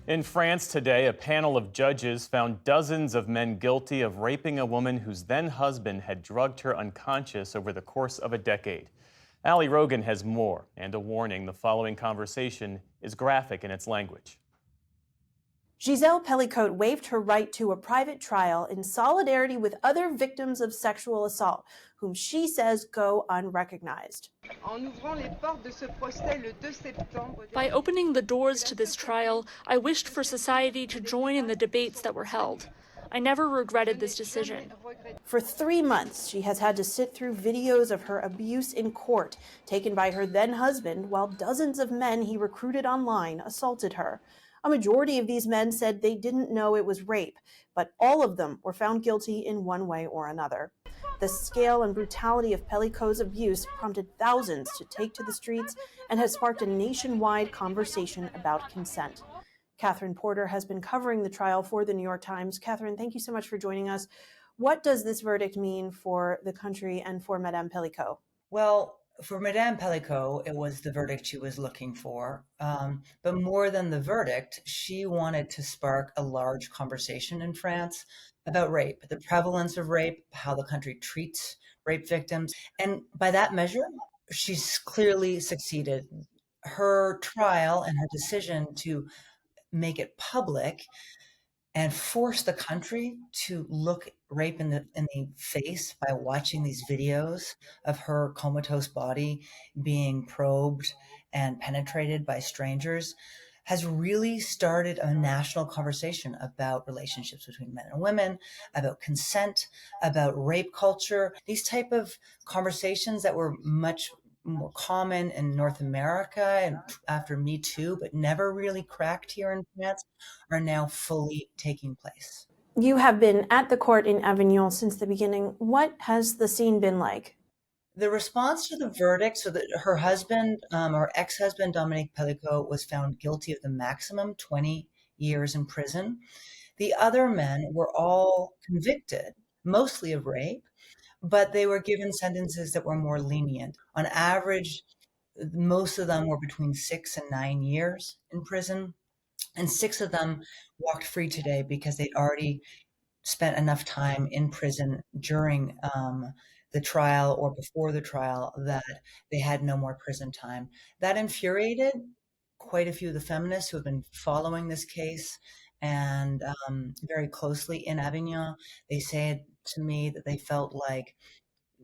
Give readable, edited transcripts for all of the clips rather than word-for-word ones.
In France today, a panel of judges found dozens of men guilty of raping a woman whose then husband had drugged her unconscious over the course of a decade. Ali Rogan has more and a warning: the following conversation is graphic in its language. Giselle Pellicotte waived her right to a private trial in solidarity with other victims of sexual assault, whom she says go unrecognized. By opening the doors to this trial, I wished for society to join in the debates that were held. I never regretted this decision. For 3 months, she has had to sit through videos of her abuse in court, taken by her then husband, while dozens of men he recruited online assaulted her. A majority of these men said they didn't know it was rape, but all of them were found guilty in one way or another. The scale and brutality of Pellicotte's abuse prompted thousands to take to the streets and has sparked a nationwide conversation about consent. Catherine Porter has been covering the trial for the New York Times. Catherine, thank you so much for joining us. What does this verdict mean for the country and for Madame Pellicotte? Well, for Madame Pellicotte, it was the verdict she was looking for. But more than the verdict, she wanted to spark a large conversation in France about rape, the prevalence of rape, how the country treats rape victims. And by that measure, she's clearly succeeded. Her trial and her decision to make it public and force the country to look rape in the face by watching these videos of her comatose body being probed and penetrated by strangers has really started a national conversation about relationships between men and women, about consent, about rape culture. These type of conversations that were much more common in North America and after Me Too, but never really cracked here in France, are now fully taking place. You have been at the court in Avignon since the beginning. What has the scene been like? The response to the verdict, so that her husband, or ex-husband, Dominique Pellicotte, was found guilty of the maximum 20 years in prison. The other men were all convicted, mostly of rape, but they were given sentences that were more lenient. On average, most of them were between 6 and 9 years in prison, and 6 of them walked free today because they'd already spent enough time in prison during the trial or before the trial that they had no more prison time. That infuriated quite a few of the feminists who have been following this case and very closely in Avignon. They said to me that they felt like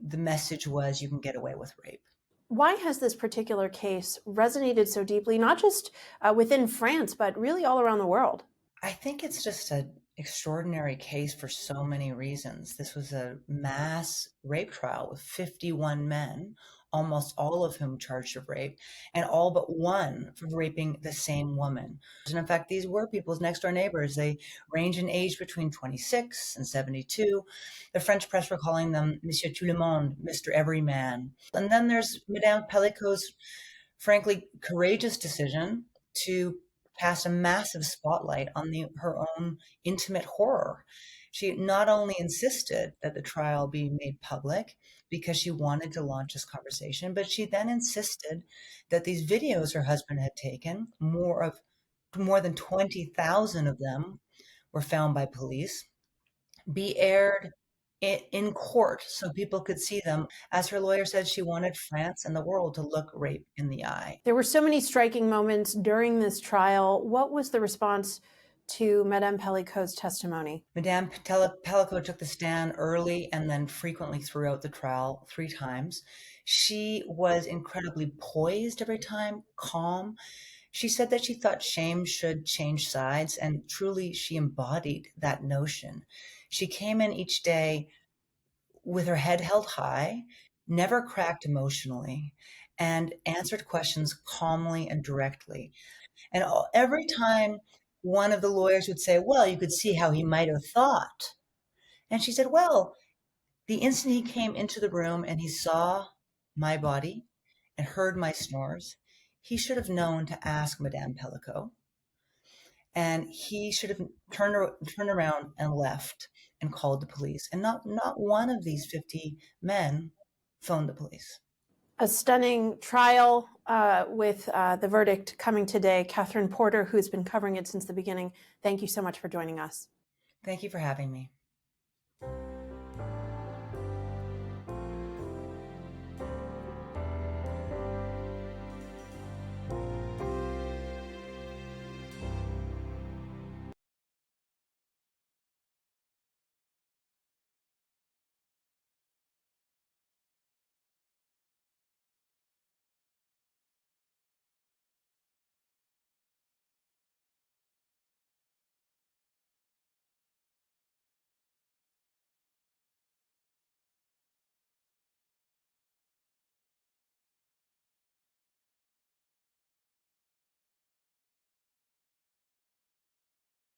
the message was you can get away with rape. Why has this particular case resonated so deeply, not just within France, but really all around the world? I think it's just an extraordinary case for so many reasons. This was a mass rape trial with 51 men, almost all of whom charged of rape, and all but one for raping the same woman. And in fact, these were people's next door neighbors. They range in age between 26 and 72. The French press were calling them Monsieur Tout le Monde, Mr. Everyman. And then there's Madame Pellicotte's frankly courageous decision to cast a massive spotlight on her own intimate horror. She not only insisted that the trial be made public because she wanted to launch this conversation, but she then insisted that these videos her husband had taken, more than 20,000 of them were found by police, be aired in court so people could see them. As her lawyer said, she wanted France and the world to look rape in the eye. There were so many striking moments during this trial. What was the response to Madame Pellicotte's testimony? Madame Pellicotte took the stand early and then frequently throughout the trial, 3 times. She was incredibly poised every time, calm. She said that she thought shame should change sides, and truly she embodied that notion. She came in each day with her head held high, never cracked emotionally, and answered questions calmly and directly. And every time one of the lawyers would say, well, you could see how he might have thought. And she said, well, the instant he came into the room and he saw my body and heard my snores, he should have known to ask Madame Pellicotte. And he should have turned around and left and called the police. And not one of these 50 men phoned the police. A stunning trial with the verdict coming today. Catherine Porter, who's been covering it since the beginning, thank you so much for joining us. Thank you for having me.